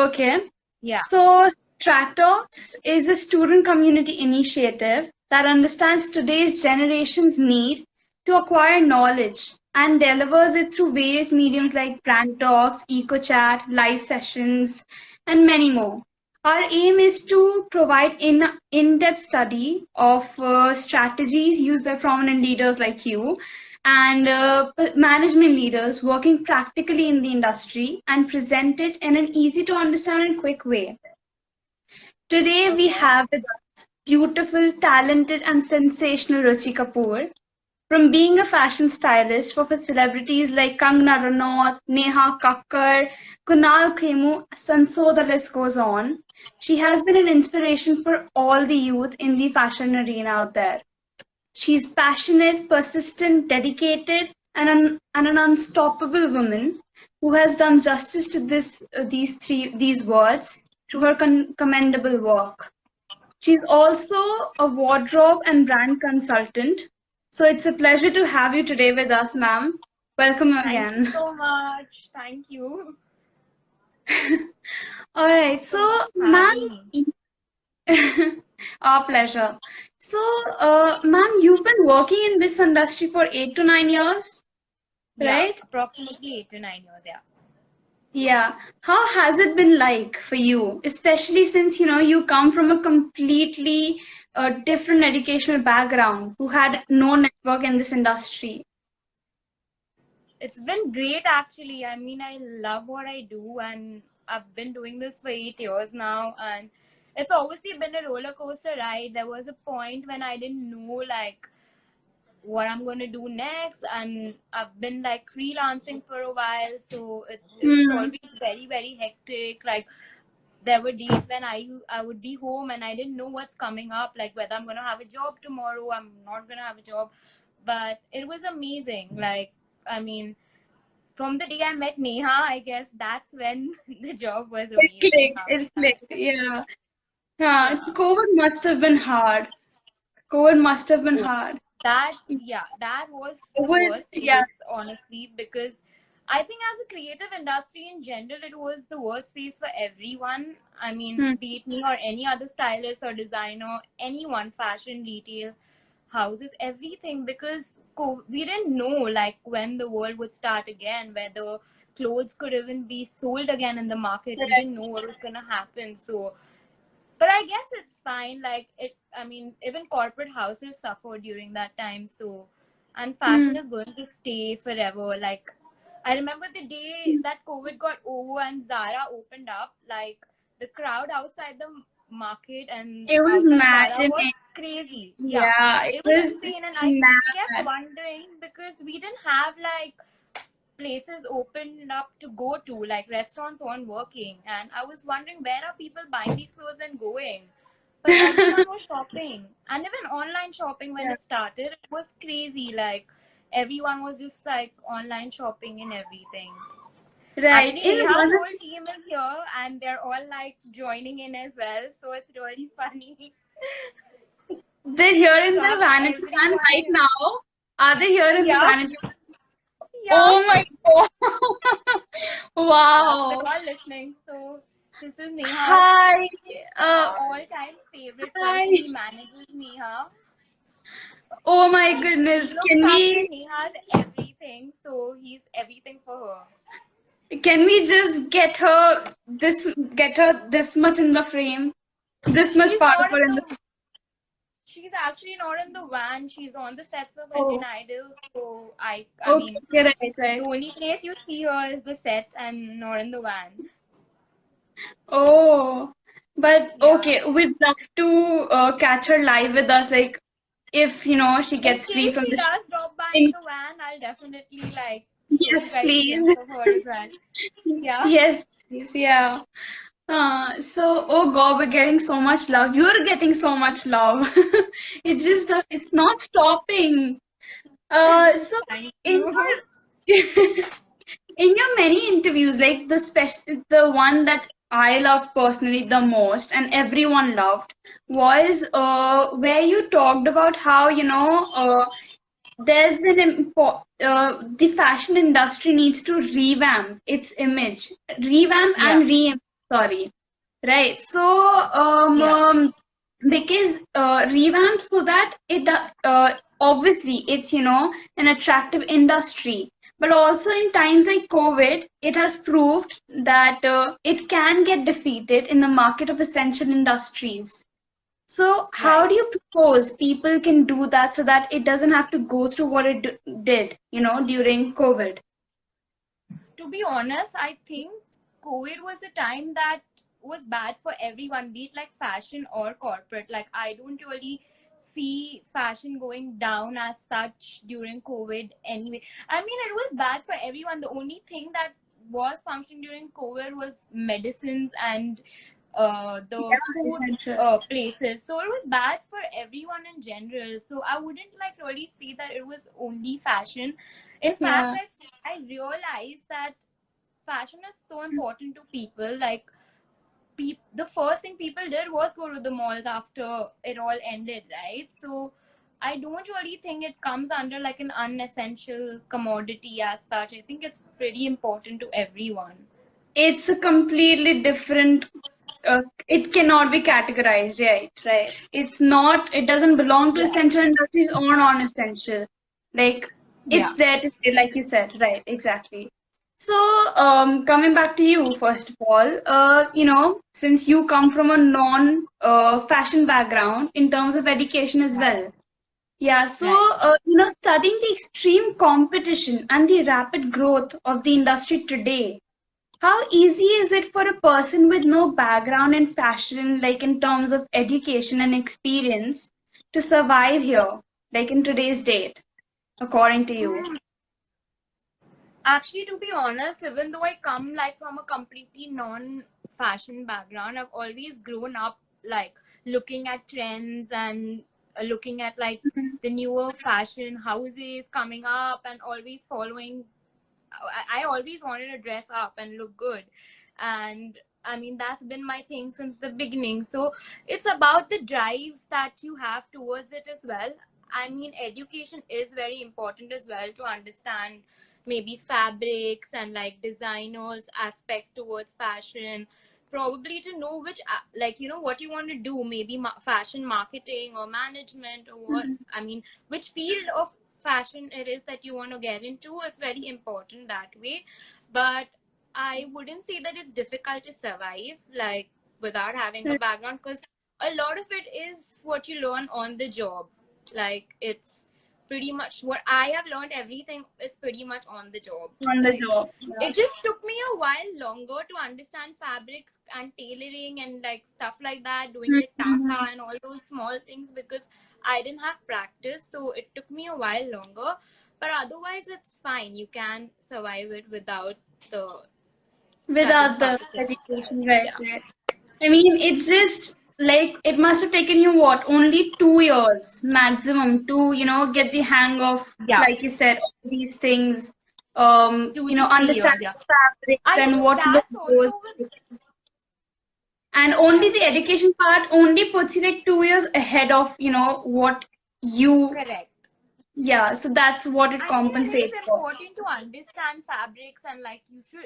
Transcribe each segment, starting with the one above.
Okay. Yeah. So, Track Talks is a student community initiative that understands today's generation's need to acquire knowledge and delivers it through various mediums like brand talks, eco chat, live sessions, and many more. Our aim is to provide in-depth study of strategies used by prominent leaders like you and management leaders working practically in the industry and present it in an easy to understand and quick way. Today we Okay. have with us beautiful, talented, and sensational Ruchi Kapoor. From being a fashion stylist for celebrities like Kangna Ranaut, Neha Kakkar, Kunal Khemu, and so the list goes on, she has been an inspiration for all the youth in the fashion arena out there. She's passionate, persistent, dedicated, and an unstoppable woman who has done justice to these words through her commendable work. She's also a wardrobe and brand consultant. So it's a pleasure to have you today with us, ma'am. Welcome Thank you again. so much. Thank you. All right, Thanks so much so for ma'am, having me. our pleasure. So, ma'am, you've been working in this industry for 8 to 9 years, Yeah, right? approximately 8 to 9 years. Yeah. Yeah. How has it been like for you, especially since you come from a completely different educational background, who had no network in this industry? It's been great actually. I mean, I love what I do, and I've been doing this for 8 years now, and it's obviously been a roller coaster ride. There was a point when I didn't know like what I'm going to do next, and I've been like freelancing for a while, so it was Hmm. always very, very hectic. Like there were days when I would be home and I didn't know what's coming up, like whether I'm gonna have a job tomorrow, I'm not gonna have a job. But it was amazing. Like, I mean, from the day I met Neha, I guess that's when the job was It amazing. clicked. It I clicked. Yeah. Yeah. yeah. COVID must have been hard. COVID must have been Oh, hard. that was the COVID. worst Yeah. phase, honestly, because I think as a creative industry in general, it was the worst phase for everyone. I mean, Hmm. be it me or any other stylist or designer, anyone, fashion, retail, houses, everything, because we didn't know like when the world would start again, whether clothes could even be sold again in the market. We Correct. didn't know what was gonna happen. So but I guess it's fine. Like it, I mean, even corporate houses suffered during that time. So, and fashion Hmm. is going to stay forever. Like, I remember the day that COVID got over and Zara opened up. Like, the crowd outside the market and It was outside Zara was maddening. crazy. Yeah, Yeah. It it was was insane, and I kept mad. wondering because we didn't have like places opened up to go to, like restaurants weren't working, and I was wondering where are people buying these clothes and going. But everyone was shopping, and even online shopping when Yeah. it started, it was crazy. Like everyone was just like online shopping and everything. Right. Actually, In Neha's one of whole team is here, and they're all like joining in as well. So it's really funny. they're here in So the I have vanity fan everyone right here. now. Are they here in the Yeah, vanity? yeah. Oh my God. Yeah, they're Wow. all listening. So this is Neha's Hi. Uh, all-time favorite hi. person. He manages Neha. Oh my He goodness. looks after Neha's everything. So he's everything for her. Can we just get her this much in the frame? This much She's part of not in her in the the. She's actually not in the van. She's on the sets of Indian Oh, Idol. So I okay, mean, right, the right. only place you see her is the set and not in the van. Oh, but Yeah. okay, we'd love to catch her live with us, like if she In gets free case from she the. does drop by in In, the van, I'll definitely like show you yes, guys please. glimpse of her as well. Yeah. Yes, please. Yeah. So, oh God, we're getting so much love. You're getting so much love. It's not stopping. So Thank in you. your in your many interviews, like the one that I loved personally the most, and everyone loved, was where you talked about how there's the fashion industry needs to revamp its image, revamp Yeah. and re Sorry. Right. So, Yeah. because revamp so that obviously it's an attractive industry, but also in times like COVID, it has proved that it can get defeated in the market of essential industries. So, how Right. do you propose people can do that so that it doesn't have to go through what it did, during COVID? To be honest, I think COVID was a time that was bad for everyone, be it like fashion or corporate. Like, I don't really see fashion going down as such during COVID anyway. I mean, it was bad for everyone. The only thing that was functioning during COVID was medicines and the food Yeah, places. So it was bad for everyone in general. So I wouldn't like really see that it was only fashion. In fact, yeah. I realized that fashion is so important to people. Like, the first thing people did was go to the malls after it all ended, right? So I don't really think it comes under like an unessential commodity as such. I think it's pretty important to everyone. It's a completely different it cannot be categorized, right. It doesn't belong to Yeah. essential industries or non-essential. Like, Yeah. it's there to stay, like you said, right, exactly. So, coming back to you, first of all, since you come from a non fashion background in terms of education as Right. well. Yeah, so, Right. studying the extreme competition and the rapid growth of the industry today, how easy is it for a person with no background in fashion, like in terms of education and experience, to survive here, like in today's date, according to you? Actually, to be honest, even though I come like from a completely non-fashion background, I've always grown up like looking at trends and looking at like the newer fashion houses coming up and always following. I always wanted to dress up and look good, and I mean that's been my thing since the beginning. So it's about the drive that you have towards it as well. I mean, education is very important as well to understand maybe fabrics and like designers aspect towards fashion, probably to know which like what you want to do, maybe fashion marketing or management or what, I mean, which field of fashion it is that you want to get into. It's very important that way. But I wouldn't say that it's difficult to survive like without having a background, because a lot of it is what you learn on the job. Like, it's pretty much what I have learned. Everything is pretty much on the job. On the Like, job. Yeah. it just took me a while longer to understand fabrics and tailoring and like stuff like that, doing the taka and all those small things, because I didn't have practice. So it took me a while longer. But otherwise, it's fine. You can survive it without the studying Without the fashion. education, right, Yeah. right. I mean, it's just like it must have taken you what, only 2 years maximum to, get the hang of, Yeah. like you said, all these things, 2 to 3 years. understand Yeah. fabrics I and think what look that's goes. also with. And only Right. the education part only puts you like 2 years ahead of, what you, Correct. yeah, so that's what it I mean, it is compensates for. important to understand fabrics, and like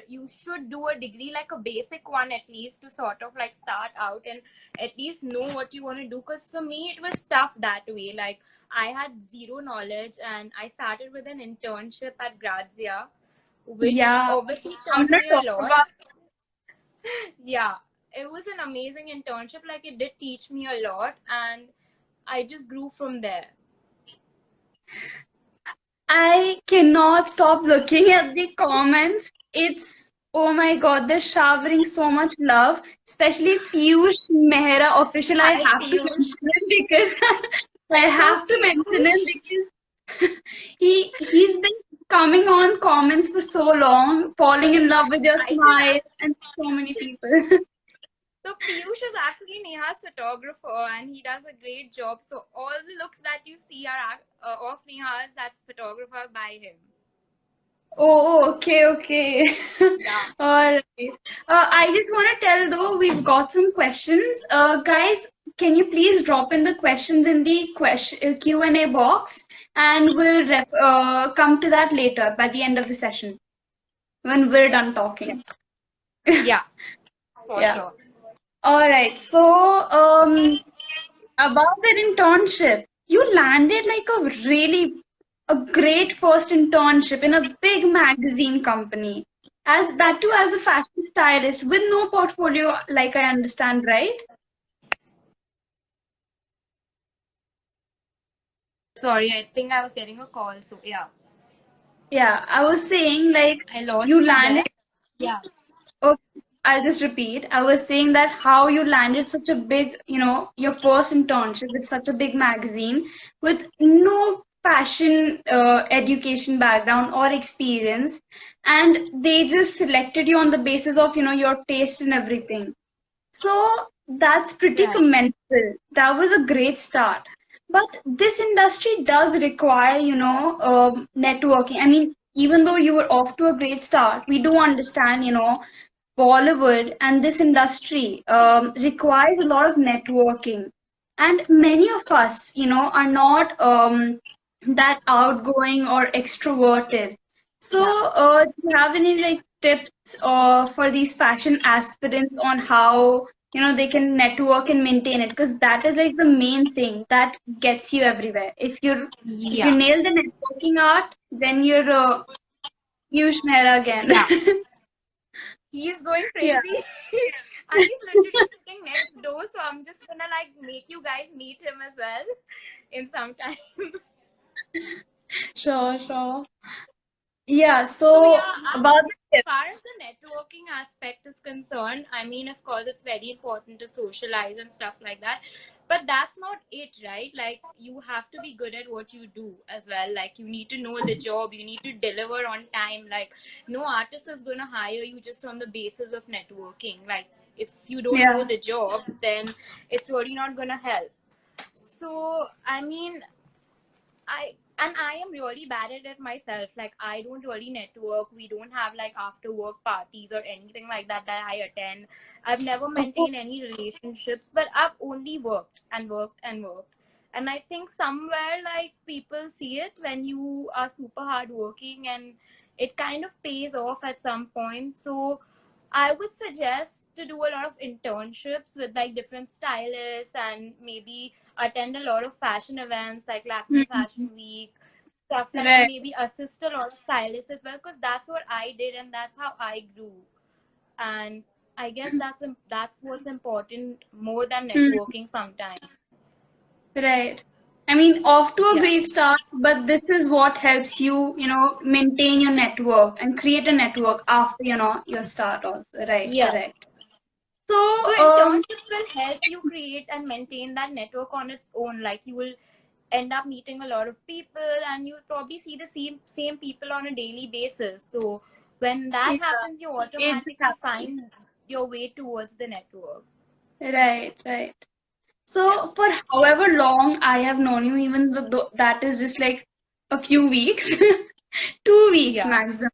you should do a degree, like a basic one at least, to sort of like start out and at least know what you want to do. Because for me, it was tough that way. Like, I had zero knowledge, and I started with an internship at Grazia, which Yeah, obviously I'm taught gonna me a talk lot. about. Yeah, it was an amazing internship. Like, it did teach me a lot, and I just grew from there. I cannot stop looking at the comments. It's, oh my God, they're showering so much love, especially Piyush Mehra official. I Hi, have to Piyush. mention him because I Hello, have to mention him Piyush. because he's been coming on comments for so long, falling in love with your I just smile and so many people. So Piyush is actually Neha's photographer, and he does a great job. So all the looks that you see are of Neha's. That's photographer by him. Oh, okay, okay. Yeah. All right. I just want to tell though, we've got some questions. Guys, can you please drop in the questions in the Q&A box, and we'll come to that later by the end of the session when we're done talking. Yeah. for Yeah. sure. All right. So, about that internship, you landed like a great first internship in a big magazine company. As that too as a fashion stylist with no portfolio, like I understand, right? Sorry, I think I was getting a call, so yeah. Yeah, I was saying like I lost you you there. landed. Yeah. Okay, I'll just repeat. I was saying that how you landed such a big, your first internship with such a big magazine with no fashion education background or experience, and they just selected you on the basis of, your taste and everything. So that's pretty Right. commendable. That was a great start. But this industry does require, networking. I mean, even though you were off to a great start, we do understand, Bollywood and this industry requires a lot of networking. And many of us, are not that outgoing or extroverted. So, Yeah. do you have any like tips for these fashion aspirants on how, they can network and maintain it? Because that is like the main thing that gets you everywhere. If you Yeah. nail the networking art, then you're Piyush Mehra again. Yeah. He's going Yeah. crazy. And he's literally sitting next door, so I'm just gonna like make you guys meet him as well in some time. Sure, sure. Yeah, So so yeah, about as the far as the networking aspect is concerned, I mean, of course, it's very important to socialize and stuff like that. But that's not it, right? Like, you have to be good at what you do as well. Like, you need to know the job, you need to deliver on time. Like, no artist is going to hire you just on the basis of networking. Like, if you don't know yeah, the job, then it's really not going to help. So, I mean, I am really bad at it myself. Like, I don't really network. We don't have like after work parties or anything like that that I attend. I've never okay. maintained any relationships, but I've only worked and worked and worked. And I think somewhere like people see it when you are super hardworking, and it kind of pays off at some point. So I would suggest to do a lot of internships with like different stylists, and maybe attend a lot of fashion events like Lakme Mhm. Fashion Week, stuff like, and Right, maybe assist a lot of stylists as well, because that's what I did and that's how I grew. And I guess that's what's important more than Mhm. networking sometimes. Right. I mean, off to a Yeah. great start, but this is what helps you, maintain your network and create a network after, your start also. Right, Yeah. correct. So, So internships will help you create and maintain that network on its own. Like, you will end up meeting a lot of people, and you probably see the same people on a daily basis. So when that yeah, happens, you it just automatically happens. find your way towards the network. Right, right. Yeah. So, for however long I have known you, even though that is just like a few weeks, 2 weeks Yeah. maximum.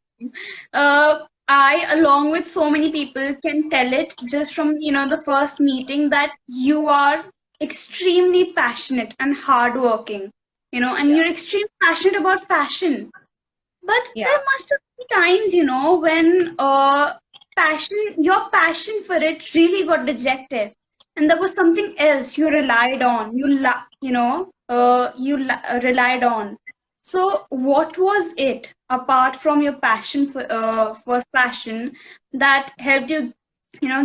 I, along with so many people, can tell it just from, the first meeting that you are extremely passionate and hardworking, and Yeah. you're extremely passionate about fashion. But there Yeah. must have been times, when your passion for it really got dejected, and there was something else you relied on. Relied on. So, what was it apart from your passion for fashion that helped you,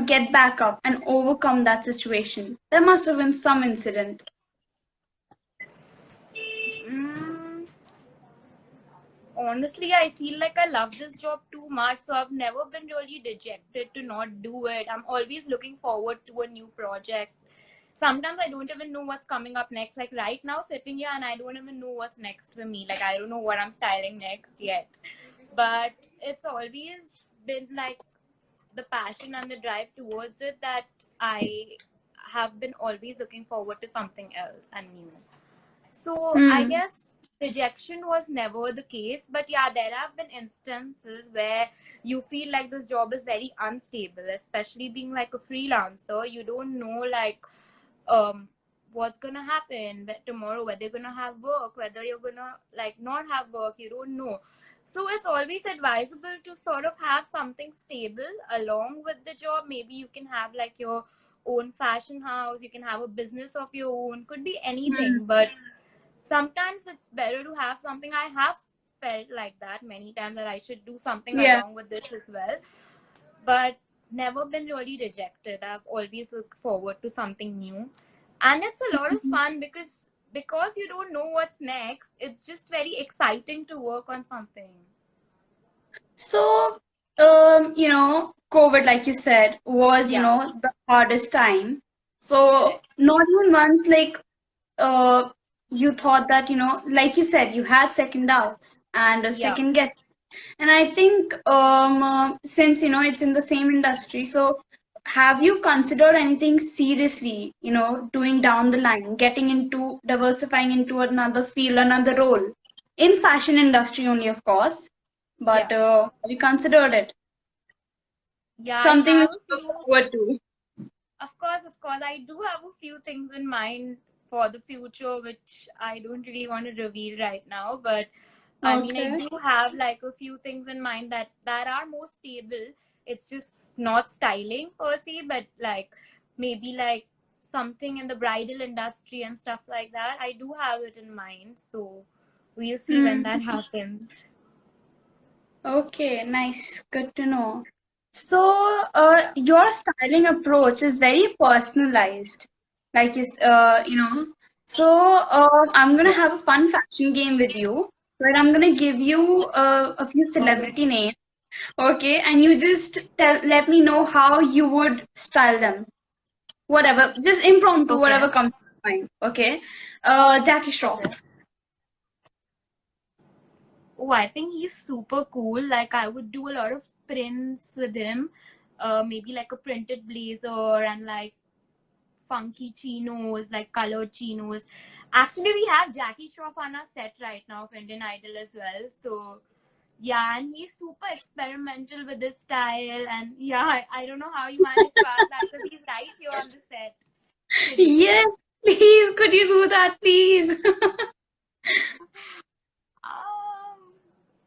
get back up and overcome that situation? There must have been some incident. Mm, honestly, I feel like I love this job too much, so I've never been really dejected to not do it. I'm always looking forward to a new project. Sometimes I don't even know what's coming up next. Like right now, sitting here, and I don't even know what's next for me. Like, I don't know what I'm styling next yet. But it's always been like the passion and the drive towards it that I have been always looking forward to something else and new. So I Hmm. guess rejection was never the case, but yeah, there have been instances where you feel like this job is very unstable, especially being like a freelancer. You don't know like um what's gonna happen tomorrow, whether you're gonna have work, whether you're gonna like not have work, you don't know. So it's always advisable to sort of have something stable along with the job. Maybe you can have like your own fashion house, you can have a business of your own, could be anything, but sometimes it's better to have something. I have felt like that many times, that I should do something Yeah. along with this as well, but never been really rejected. I've always looked forward to something new, and it's a lot of fun because you don't know what's next. It's just very exciting to work on something. So, COVID, like you said, was, Yeah. the hardest time. So, Correct. not even once, like, uh, you thought that, like you said, you had second doubts and a Yeah. second guess. And I think, since, it's in the same industry, so have you considered anything seriously, doing down the line, getting into diversifying into another field, another role in fashion industry only, of course, but Yeah. have you considered it? Yeah, I Something to have a look few. forward to. Of course, I do have a few things in mind for the future, which I don't really want to reveal right now. But I mean, I Okay. do have like a few things in mind that are more stable. It's just not styling per se, but like maybe like something in the bridal industry and stuff like that. I do have it in mind, so we'll see when Hmm. that happens. Okay, nice. Good to know. So, your styling approach is very personalized, like So, I'm gonna Yeah. have a fun fashion game with you, where I'm gonna give you a few Okay. celebrity names, okay, and you just let me know how you would style them. Whatever, just impromptu, Okay. whatever comes to mind. Okay, Jackie Shroff. Okay. Oh, I think he's super cool. Like I would do a lot of prints with him. Maybe like a printed blazer and like funky chinos, like colored chinos. Actually, we have Jackie Shroff on our set right now of Indian Idol as well. So yeah, and he's super experimental with his style. And yeah, I don't know how you managed to ask that because he's right here on the set today. Yes, please, could you do that, please?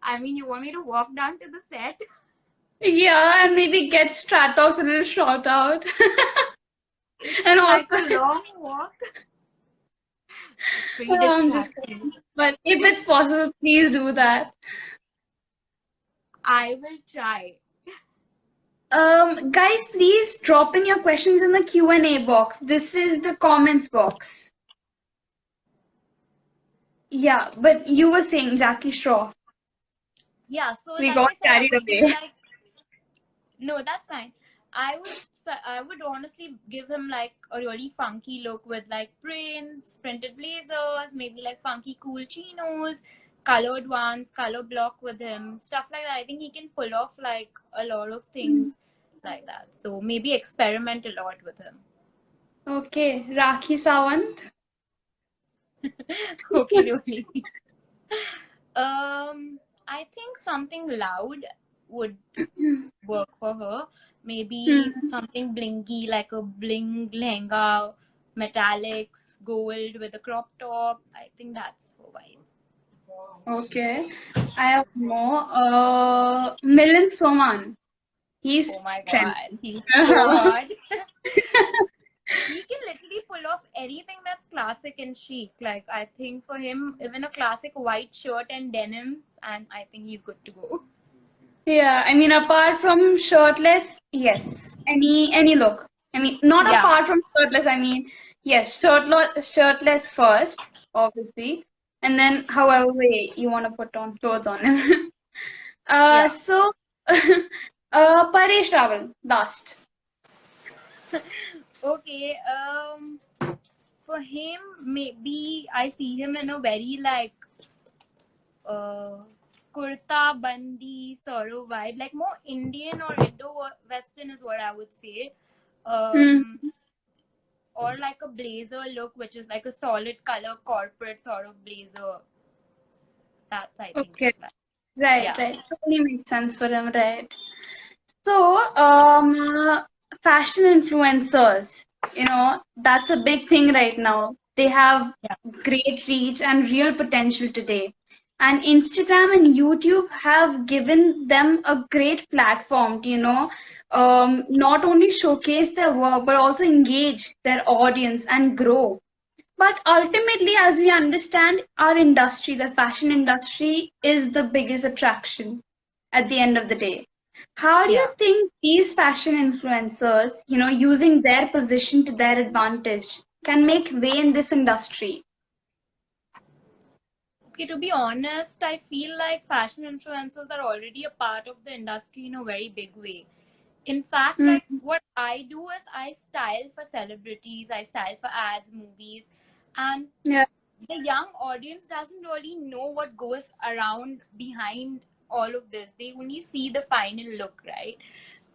I mean, you want me to walk down to the set? Yeah, and maybe get Stratos a little short out. It's And like also, a long walk. It's pretty I'm just distracting. kidding. But if it's possible, please do that. I will try. Guys, please drop in your questions in the Q&A box. This is the comments box. Yeah, but you were saying Jackie Shroff. Yeah, so We like got I said, I carried would do away. like no, that's fine. I would honestly give him like a really funky look with like prints, printed blazers, maybe like funky cool chinos, colored ones, color block with him, stuff like that. I think he can pull off like a lot of things like that. So maybe experiment a lot with him. Okay, Rakhi Sawant. Okay, really. I think something loud would work for her. Maybe Hmm. something blinky like a bling lehenga, metallics, gold with a crop top. I think that's her vibe. Okay, I have more. Milind Soman. Oh He's my trending. god, he's so hot. He can literally pull off anything that's classic and chic. Like I think for him, even a classic white shirt and denims, and I think he's good to go. Yeah, I mean, apart from shirtless, yes, any look. I mean, not Yeah, apart from shirtless. I mean, yes, shirtless first, obviously, and then however way you want to put on clothes on him. yeah. So, Paresh Rawal last. Okay. For him, maybe I see him in a very like uh, kurta bandi sort of vibe, like more Indian or Indo-Western is what I would say. Hmm. Or like a blazer look, which is like a solid color corporate sort of blazer. That's I think Okay, is that. right, Yeah. right. Totally makes sense for him, right? So, fashion influencers. that's a big thing right now. They have Yeah. great reach and real potential today. And Instagram and YouTube have given them a great platform to, not only showcase their work, but also engage their audience and grow. But ultimately, as we understand, our industry, the fashion industry, is the biggest attraction at the end of the day. How do you Yeah. think these fashion influencers, using their position to their advantage, can make way in this industry? Okay, to be honest, I feel like fashion influencers are already a part of the industry in a very big way. In fact, Hmm. like what I do is I style for celebrities, I style for ads, movies, and Yeah. the young audience doesn't really know what goes around behind all of this. They only see the final look, right?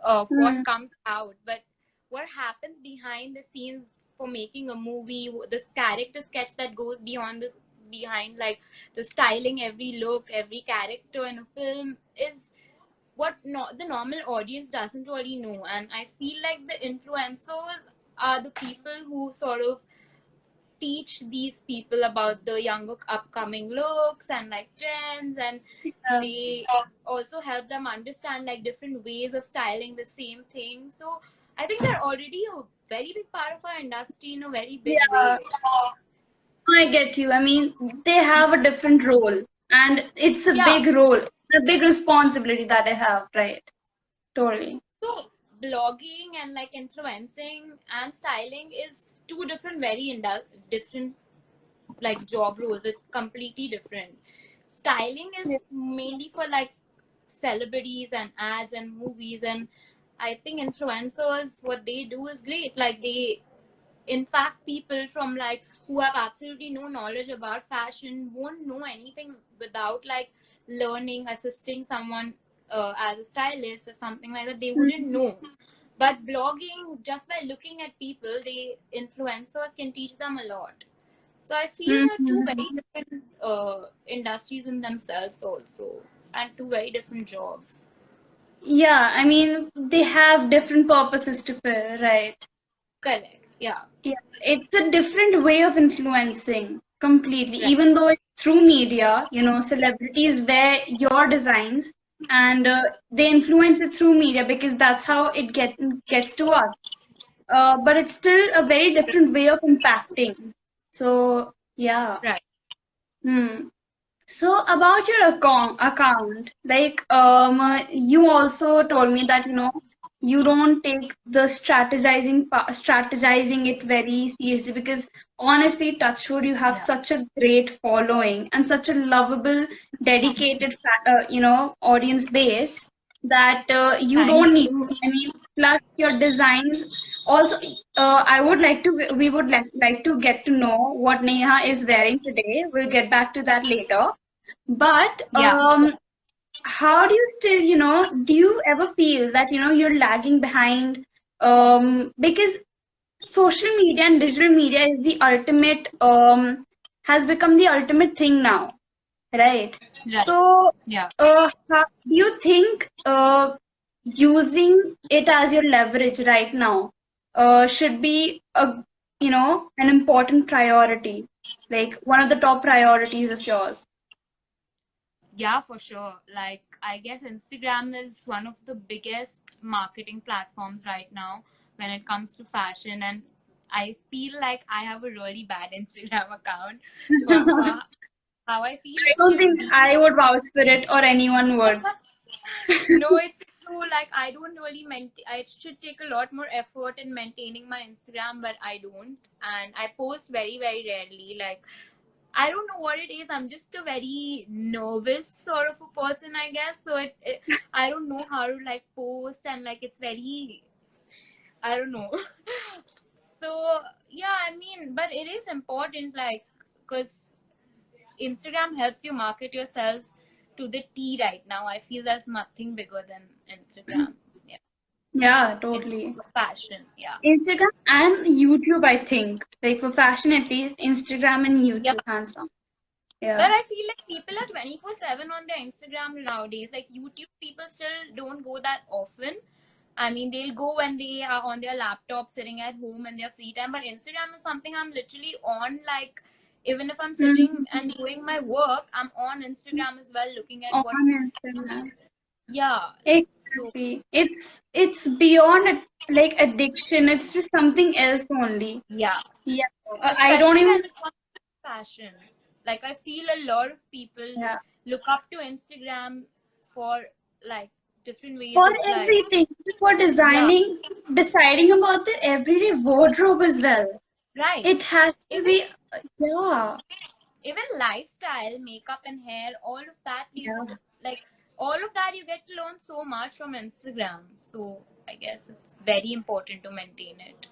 Of Hmm. what comes out. But what happens behind the scenes for making a movie, this character sketch that goes beyond this, behind like the styling, every look, every character in a film is what the normal audience doesn't really know. And I feel like the influencers are the people who sort of teach these people about the younger upcoming looks and like trends, and Yeah. they also help them understand like different ways of styling the same thing. So I think they're already a very big part of our industry in a very big Yeah, way. I get you. I mean, they have a different role, and it's a Yeah. big role, a big responsibility that they have, right? Totally. So blogging and like influencing and styling is two different different like job roles. It's completely different. Styling is Yeah. mainly for like celebrities and ads and movies, and I think influencers, what they do is great. Like they, in fact, people from like who have absolutely no knowledge about fashion won't know anything without like learning, assisting someone as a stylist or something like that. They wouldn't Mhm. know. But blogging, just by looking at people, the influencers can teach them a lot. So I feel they're two Mhm. very different industries in themselves also, and two very different jobs. Yeah, I mean, they have different purposes to fill, right? Correct. Yeah. Yeah, it's a different way of influencing completely, Right. even though it's through media, celebrities wear your designs and they influence it through media because that's how it gets to us. But it's still a very different way of impacting. So, yeah. Right. Hmm. So about your account, like you also told me that you don't take the strategizing it very seriously because honestly, Touchwood, you have Yeah. such a great following and such a lovable, dedicated, audience base that you Thank don't need. you. I mean, plus your designs. Also, I would like to. We would like to get to know what Neha is wearing today. We'll get back to that later. But Yeah. how do you still, do you ever feel that, you're lagging behind? Because social media and digital media is the ultimate, has become the ultimate thing now, right? Right. So, Yeah. how do you think using it as your leverage right now should be an important priority, like one of the top priorities of yours? Yeah, for sure. Like, I guess Instagram is one of the biggest marketing platforms right now when it comes to fashion. And I feel like I have a really bad Instagram account. For how I feel I it don't should think be. I would vouch for it or anyone would. No, it's true. Like, I don't really I should take a lot more effort in maintaining my Instagram, but I don't. And I post very, very rarely. Like, I don't know what it is. I'm just a very nervous sort of a person, I guess. So I don't know how to like post, and like it's very, I don't know. So yeah, I mean, but it is important, like, because Instagram helps you market yourself to the T right now. I feel there's nothing bigger than Instagram. Yeah, Yeah, in totally. fashion. Yeah. Instagram and YouTube, I think. Like for fashion at least, Instagram and Yeah. YouTube, hands down. But Yeah. I feel like people are 24/7 on their Instagram nowadays. Like YouTube, people still don't go that often. I mean, they'll go when they are on their laptop sitting at home in their free time. But Instagram is something I'm literally on, like, even if I'm sitting Mhm. and doing my work, I'm on Instagram as well, looking at On what, Instagram. yeah. So, Exactly. It's beyond like addiction. It's just something else only. yeah. Yeah. I don't Especially even. when it comes to fashion. Like, I feel a lot of people Yeah. look up to Instagram for, like, different ways For of, like, everything, for yeah, deciding about their everyday wardrobe as well. right. It has to Even be. Yeah. even lifestyle, makeup and hair, all of that is Yeah. like all of that you get to learn so much from Instagram. So I guess it's very important to maintain it.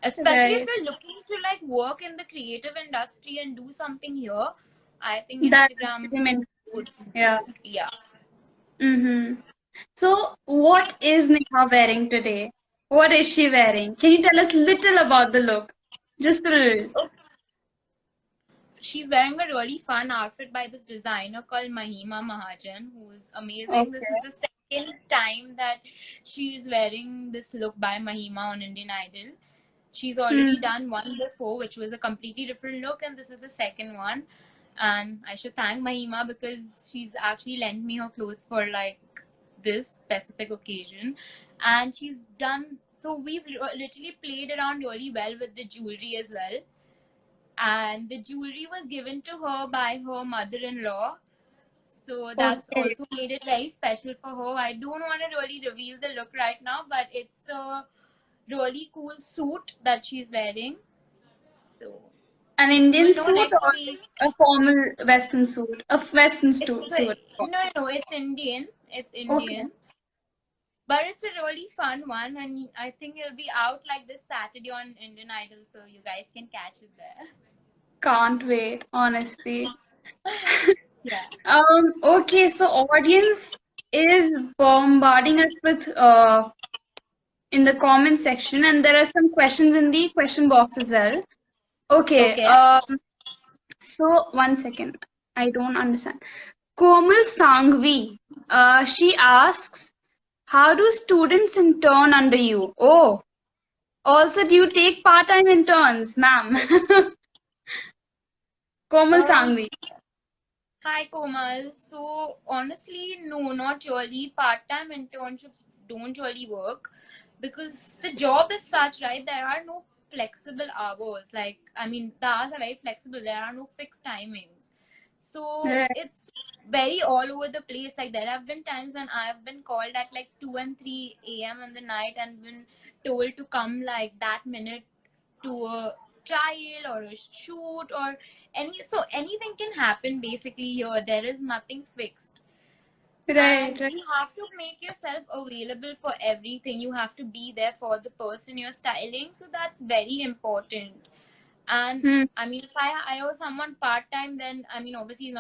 Especially if Right. you're looking to like work in the creative industry and do something here, I think That is Instagram really meant. would Yeah. yeah. Mm-hmm. So, what is Neha wearing today? What is she wearing? Can you tell us little about the look? Just a little. So she's wearing a really fun outfit by this designer called Mahima Mahajan, who is amazing. This is Okay. the second time that she's wearing this look by Mahima on Indian Idol. She's already Hmm. done one before, which was a completely different look, and this is the second one. And I should thank Mahima because she's actually lent me her clothes for like this specific occasion. And she's done so we've literally played around really well with the jewelry as well. And the jewelry was given to her by her mother-in-law, so that's Okay. also made it very special for her. I don't want to really reveal the look right now, but it's a really cool suit that she's wearing. So An you Indian will know suit next or week. a formal Western suit? A Western suit. No, it's Indian. It's Okay. Indian. But it's a really fun one, and I think it'll be out like this Saturday on Indian Idol, so you guys can catch it there. Can't wait, honestly. Yeah. Okay, so audience is bombarding us with in the comment section, and there are some questions in the question box as well. Okay, Okay. so one second. I don't understand. Komal Sangvi, she asks, how do students intern under you? Oh, also do you take part-time interns, ma'am? Komal Um, Sangvi. Hi Komal. So honestly, no, not really. Part-time internships don't really work because the job is such, right? There are no flexible hours. Like, I mean, the hours are very flexible. There are no fixed timings. So Right, it's very all over the place. Like, there have been times when I have been called at like 2 and 3 a.m. in the night and been told to come like that minute to a trial or a shoot or anything can happen basically here. There is nothing fixed, right, and right. you have to make yourself available for everything. You have to be there for the person you're styling, so that's very important. And Hmm. I mean, if I owe someone part-time, then I mean, obviously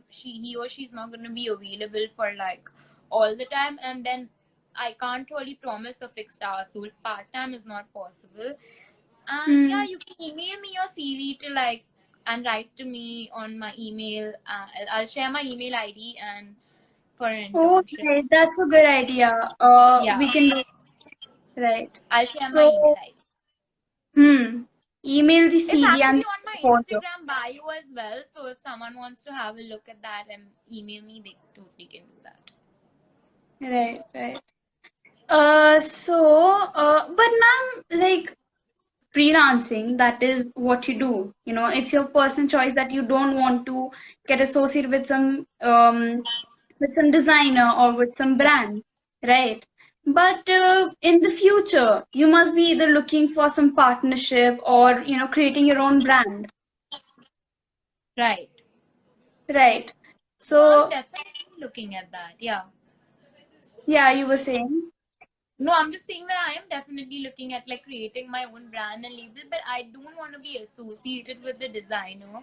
he or she's not gonna be available for like all the time, and then I can't really promise a fixed hour, so part-time is not possible. And yeah, Hmm. you can email me your CV to like and write to me on my email. I'll share my email ID and for an Oh, internship. right, that's a good idea. Yeah, We can do right. I'll share my email So, ID. email the It's CV and actually the on my portfolio. Instagram bio as well. So if someone wants to have a look at that and email me, they totally can do that. Right, right. But ma'am, like freelancing, that is what you do. You know, it's your personal choice that you don't want to get associated with some designer or with some brand, right? But in the future, you must be either looking for some partnership or, creating your own brand, Right. right? No, I'm So, definitely looking at that. Yeah. yeah, you were saying. No, I'm just saying that I am definitely looking at like creating my own brand and label, but I don't want to be associated with the designer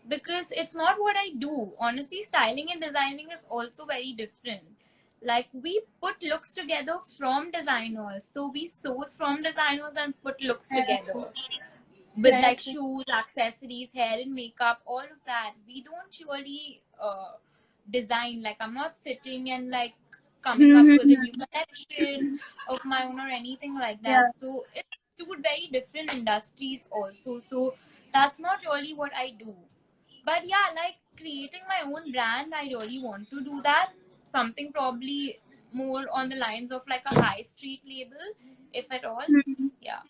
because it's not what I do. Honestly, styling and designing is also very different. Like, we put looks together from designers, so we source from designers and put looks together with Right, like shoes, accessories, hair and makeup, all of that. We don't surely design. Like, I'm not sitting and like coming up with a new connection of my own or anything like Yeah. that. So it's two very different industries also. So that's not really what I do. But yeah, like creating my own brand, I really want to do that. Something probably more on the lines of like a high street label, if at all. Mhm. Yeah,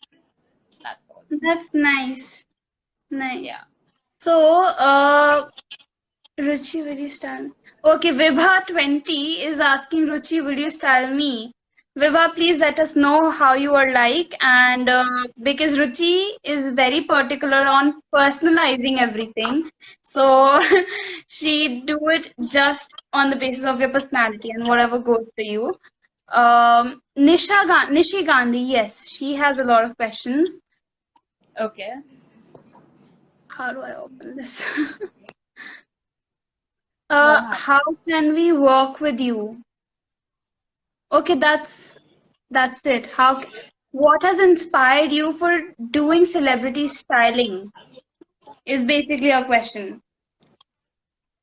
that's all. That's nice. Nice. Yeah. So, Ruchi, will you style? Okay, Vibha20 is asking Ruchi, will you style me? Vibha, please let us know how you are like, and because Ruchi is very particular on personalizing everything, so she do it just on the basis of your personality and whatever goes for you. Nishi Gandhi, yes, she has a lot of questions. Okay. How do I open this? What happened? How can we work with you? Okay, that's it. What has inspired you for doing celebrity styling is basically a question.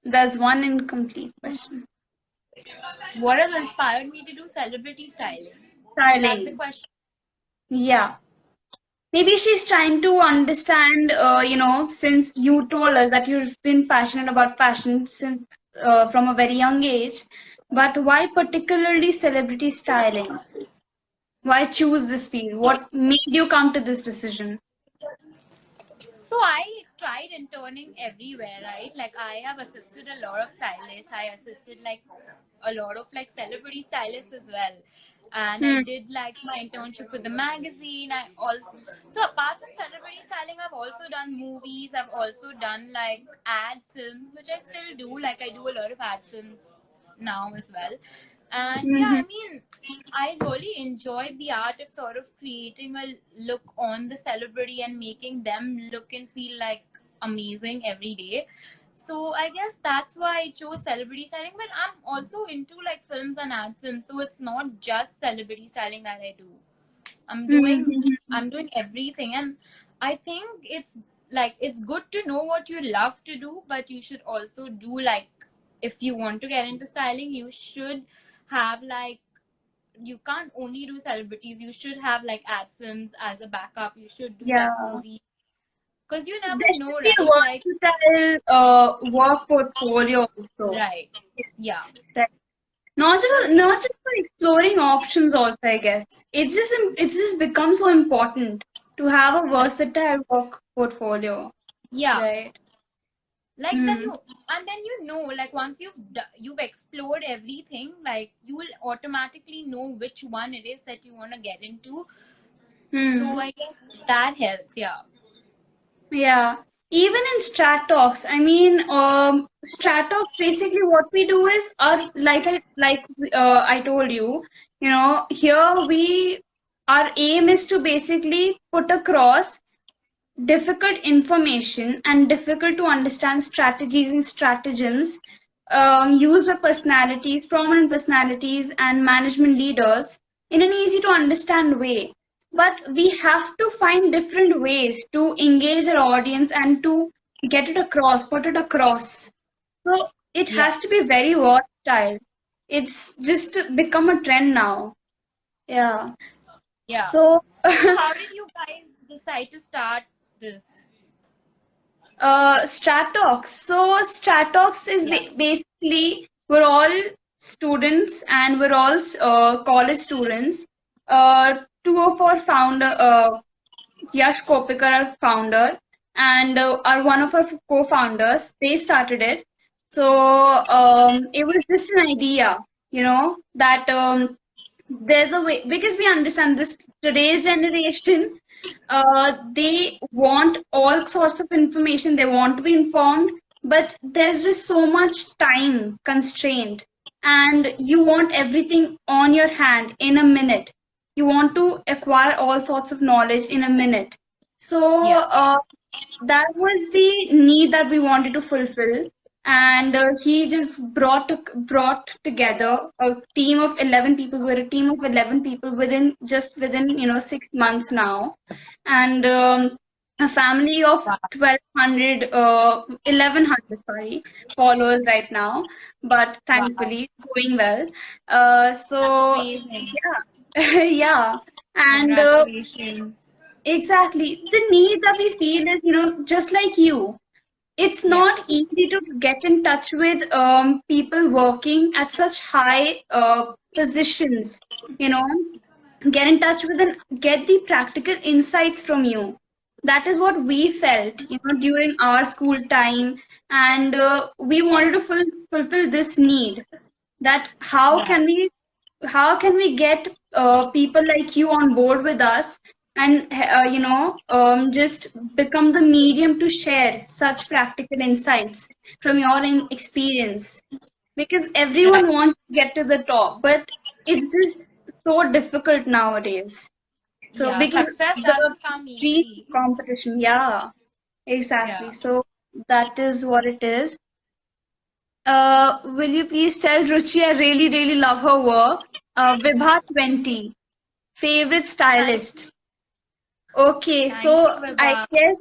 There's one incomplete question. What has inspired me to do celebrity styling? Is that the Styling. question? Yeah. Maybe she's trying to understand, since you told us that you've been passionate about fashion since from a very young age, but why particularly celebrity styling? Why choose this field? What made you come to this decision? So I tried interning everywhere, right? Like I have assisted a lot of stylists. I assisted like a lot of like celebrity stylists as well. And I Hmm. did like my internship with the magazine. I also so apart from celebrity styling, I've also done movies. I've also done like ad films, which I still do. Like I do a lot of ad films now as well. And yeah, Mhm. I mean, I really enjoyed the art of sort of creating a look on the celebrity and making them look and feel like amazing every day. So I guess that's why I chose celebrity styling. But I'm also into like films and ad films, so it's not just celebrity styling that I do. I'm doing Mhm. I'm doing everything, and I think it's good to know what you love to do, but you should also do like if you want to get into styling, you should have like you can't only do celebrities. You should have like ad films as a backup. You should do Yeah. like movies because you never There should know, be a right? Like versatile work portfolio also. right, yeah, Yes, right. Not just for exploring options also, I guess. It's just become so important to have a versatile work portfolio, yeah. right? Like then Hmm. you and then you know like once you've explored everything, like you will automatically know which one it is that you want to get into. So Hmm. I guess that helps. Yeah, Yeah, even in Strat Talks, I mean, Strat Talks basically what we do is, I told you, here our aim is to basically put across difficult information and difficult to understand strategies and stratagems used by personalities, prominent personalities, and management leaders in an easy to understand way. But we have to find different ways to engage our audience and to get it across, put it across. So it yeah, has to be very versatile. It's just become a trend now. Yeah. yeah. So So how did you guys decide to start this? Stratox. So Stratox is Yeah, basically we're all students and we're all college students. Two of our founder, Yash Kopikar, our founder, and are one of our co-founders. They started it. So it was just an idea, that there's a way because we understand this today's generation they want all sorts of information, they want to be informed, but there's just so much time constraint and you want everything on your hand in a minute, you want to acquire all sorts of knowledge in a minute. So yeah, that was the need that we wanted to fulfill, and he just brought together a team of 11 people. We're a team of 11 people within 6 months now, and a family of Wow. 1200, 1100, sorry, followers right now, but Wow. thankfully going well. So Amazing. yeah, yeah, and Congratulations. exactly the need that we feel is, just like you. It's Yeah. not easy to get in touch with people working at such high positions, you know, get in touch with and get the practical insights from you. That is what we felt, during our school time, and we wanted to fulfill this need. That Yeah. how can we get people like you on board with us, and just become the medium to share such practical insights from your experience, because Right. everyone wants to get to the top, but it's just so difficult nowadays. So Yeah. because Success the doesn't come free easy. competition, yeah, exactly. Yeah. So that is what it is. Will you please tell Ruchi? I really, really love her work. Vibha 20, favorite Thank stylist. you. Okay, Thank so you, I Vibha. guess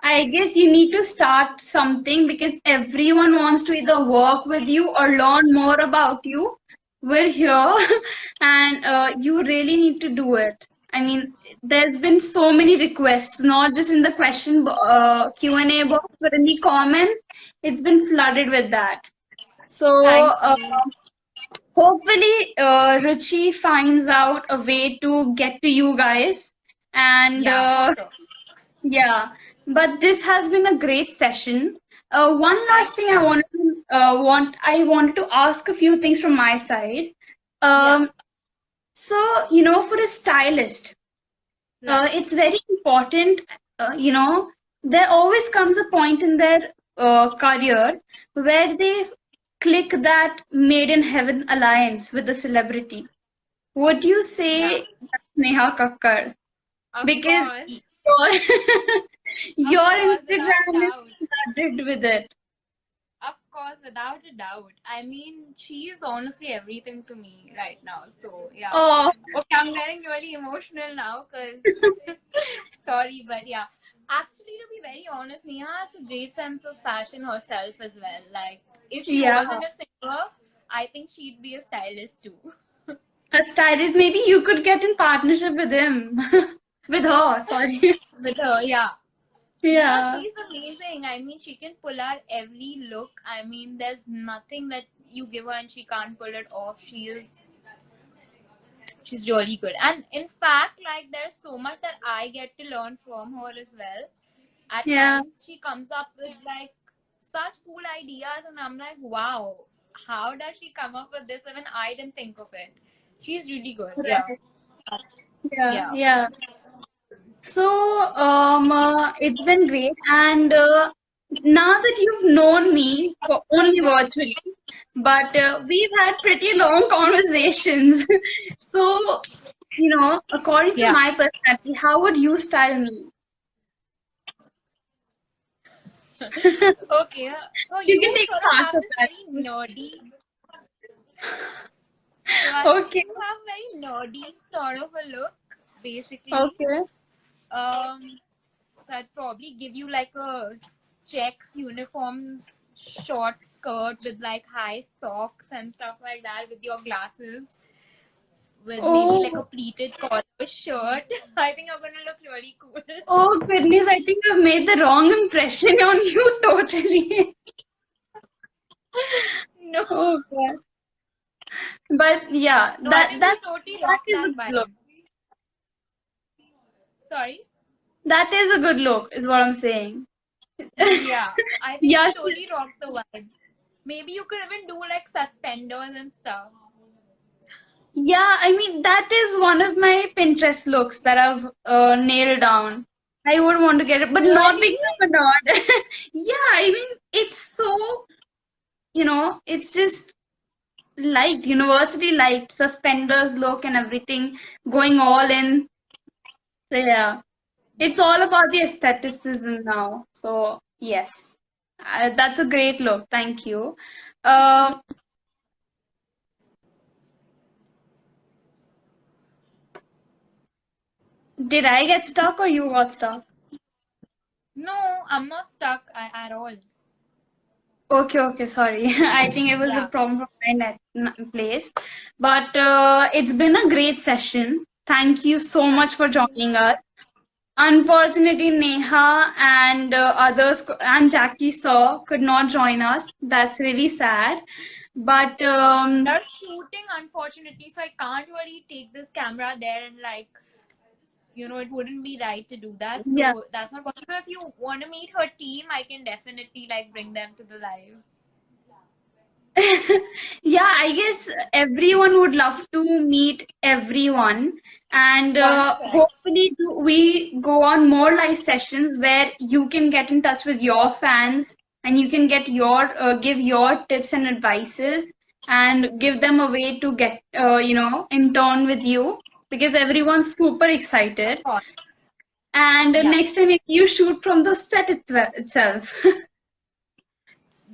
I guess you need to start something, because everyone wants to either work with you or learn more about you. We're here, and you really need to do it. I mean, there's been so many requests, not just in the Q&A box, but in the comments. It's been flooded with that. So Thank you. hopefully, Ruchi finds out a way to get to you guys. And Yeah, for sure. yeah, but this has been a great session. One Thank last thing you. I wanted to ask a few things from my side. Yeah. Um, so, for a stylist, Right. it's very important, there always comes a point in their career where they click that made in heaven alliance with the celebrity. Would you Yeah. say that's Neha Kakkar? Of Because course. your, Of your course, without a Instagram is doubt. flooded with it. Of course, without a doubt. I mean, she is honestly everything to me right now. So, yeah. Oh, Okay, I'm getting really emotional now because, sorry, but yeah. Actually, to be very honest, Neha has a great sense of fashion herself as well. Like, if she yeah. wasn't a singer, I think she'd be a stylist too. A stylist, maybe you could get in partnership with him. With her, sorry. With her, yeah. Yeah, Yeah. she's amazing. I mean, she can pull out every look. I mean, there's nothing that you give her and she can't pull it off. She's really good. And in fact, like there's so much that I get to learn from her as well. At Yeah. times she comes up with like such cool ideas and I'm like, wow, how does she come up with this? Even I didn't think of it. She's really good. Yeah. Right. Yeah. Yeah. Yeah. So, it's been great. And now that you've known me for only virtually, but we've had pretty long conversations. So, according to Yeah. my personality, how would you style me? Okay. So You you can take sort of part have of this that. very nerdy. So I think Okay. you have very nerdy sort of a look, basically. Okay. Um, so I'd probably give you like a checks uniform short skirt with like high socks and stuff like that with your glasses with maybe like a Oh, pleated collar shirt. I think I'm gonna look really cool. oh goodness, I think I've made the wrong impression on you totally. No, Oh God. But yeah, no, I think you totally that rock is a that good look. vibe. Sorry. That is a good look, is what I'm saying. Yeah, I think you Yeah, totally rock the vibe. Maybe you could even do like suspenders and stuff. yeah. I mean, that is one of my Pinterest looks that I've nailed down. I would want to get it, but not Really? because I'm a nerd. Yeah, I mean, it's so, it's just liked, university liked, suspenders look and everything, going all in. So yeah, it's all about the aestheticism now. So yes, that's a great look. Thank you. Uh, did I get stuck or you got stuck? No, I'm not stuck at all. Okay, sorry. I think it was a Yeah. problem from my place. But it's been a great session. Thank you so Thank much for you. joining us. Unfortunately, Neha and others and Jackie Sir could not join us. That's really sad. But They're shooting, unfortunately, so I can't really take this camera there and like, it wouldn't be right to do that. yeah. So that's not possible. If you want to meet her team, I can definitely like bring them to the live. Yeah, I guess everyone would love to meet everyone, and 100%. hopefully we go on more live sessions where you can get in touch with your fans and you can get your give your tips and advices and give them a way to get in turn with you because everyone's super Of excited. course. And Yeah. next time you shoot from the set itself.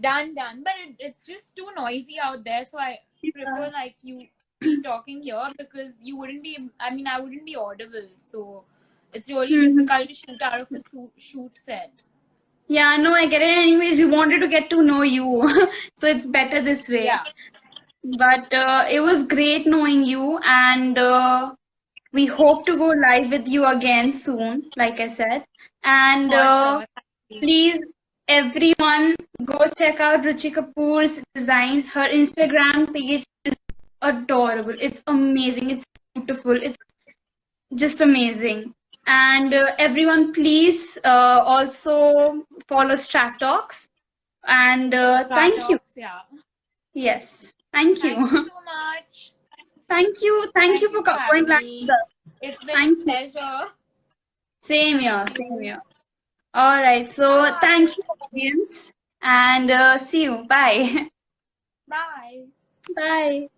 Done. But it's just too noisy out there, so I prefer like you be talking here because I wouldn't be audible. So it's really Mhm. difficult to shoot out of a shoot set. Yeah, no, I get it. Anyways, we wanted to get to know you, so it's better this way. Yeah. But it was great knowing you, and we hope to go live with you again soon, like I said. And For sure. Thank you. please, everyone, go check out Ruchi Kapoor's designs. Her Instagram page is adorable. It's amazing. It's beautiful. It's just amazing. And everyone, please also follow Strat Talks. And thank you. Talks, yeah. Yes, thank Thank you you. so much. Thank you. Thank you Thank you for for going having back with me. us. It's been a Thank you. pleasure. Same here. Thank Same you. here. All right. So Bye. thank you, audience, and see you. Bye. Bye. Bye.